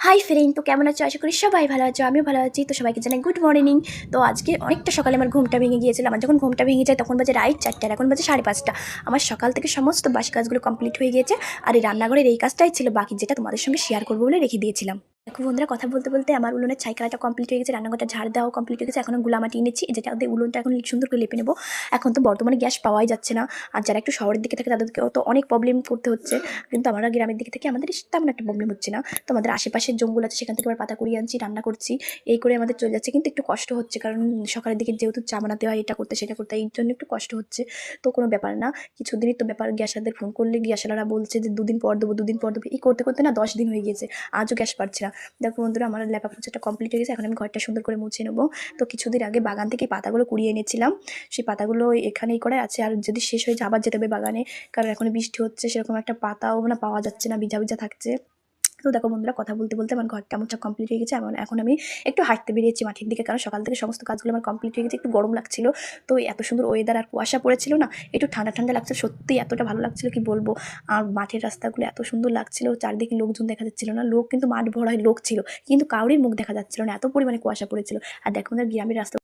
Hi friend, তো কেমন আছো? আশা করি সবাই ভালো আছো, আমিও ভালো আছি। তো সবাইকে জানাই গুড মর্নিং। তো আজকে অনেকটা সকালে আমার ঘুমটা ভেঙে গিয়েছিল। আমার যখন ঘুমটা ভেঙে যায় তখন বাজে রাইট 4টা, আর এখন বাজে 5:30। আমার সকাল থেকে সমস্ত বাসি কাজগুলো কমপ্লিট হয়ে গিয়েছে, আর এই রান্নাঘরের এই কাজটাই ছিল বাকি, যেটা তোমাদের সঙ্গে শেয়ার করবো বলে রেখে দিয়েছিলাম। দেখো বন্ধুরা, কথা বলতে বলতে আমার উলুনের ছাই খেলাটা কমপ্লিট হয়ে গেছে, রান্নাঘরটা ঝাড় দেওয়াও কমপ্লিট হয়ে গেছে। এখন গুলামাটি এনেছি, যেটা ওদের উলুনটা এখন সুন্দর করে লেপে নেবো। এখন তো বর্তমানে গ্যাস পাওয়াই যাচ্ছে না, আর যারা একটু শহরের দিকে থাকে তাদেরকেও তো অনেক প্রবলেম করতে হচ্ছে, কিন্তু আমরা গ্রামের দিকে থেকে আমাদের তেমন একটা প্রবলেম হচ্ছে না। তো আমাদের আশেপাশের জঙ্গল আছে, সেখান থেকে আবার পাতা কুড়িয়ে আনছি, রান্না করছি, এই করে আমাদের চলে যাচ্ছে। কিন্তু একটু কষ্ট হচ্ছে, কারণ সকালের দিকে যেহেতু চা বানাতে হয়, এটা করতে সেটা করতে, এই জন্য একটু কষ্ট হচ্ছে। তো কোনো ব্যাপার না, কিছুদিনই তো ব্যাপার। গ্যাসেরদের ফোন করলে গ্যাসওয়ালারা বলছে যে 2 দিন পর দেবো, 2 দিন পর দেবো, এই করতে করতে না 10 দিন হয়ে গিয়েছে, আজও গ্যাস পাচ্ছে না। দেখো বন্ধুরা, আমার লেপা পোছাটা কমপ্লিট হয়ে গেছে, এখন আমি ঘরটা সুন্দর করে মুছে নেবো। তো কিছুদিন আগে বাগান থেকে পাতাগুলো কুড়িয়ে এনেছিলাম, সেই পাতাগুলো এখানেই করে আছে, আর যদি শেষ হয়ে যায় আবার যেতে হবে বাগানে, কারণ এখন বৃষ্টি হচ্ছে, সেরকম একটা পাতাও না পাওয়া যাচ্ছে না, ভিজা ভিজা থাকছে। তো দেখো বন্ধুরা, কথা বলতে বলতে আমার ঘরটা মোছা কমপ্লিট হয়ে গেছে। এখন আমি একটু হাঁটতে বেরিয়েছি মাঠের দিকে, কারণ সকাল থেকে সমস্ত কাজগুলো আমার কমপ্লিট হয়ে গেছে। একটু গরম লাগছিল, তো এত সুন্দর ওয়েদার আর কুয়াশা পড়েছিল না, একটু ঠান্ডা ঠান্ডা লাগছে, সত্যি এতটা ভালো লাগছিল কি বলবো। আর মাঠের রাস্তাগুলো এত সুন্দর লাগছিল, চারদিকে লোকজন দেখা যাচ্ছিল না, লোক কিন্তু মাঠ ভরা লোক ছিল, কিন্তু কাউরির মুখ দেখা যাচ্ছিল না, এত পরিমাণে কুয়াশা পড়েছিল। আর দেখো আমাদের গ্রামের রাস্তা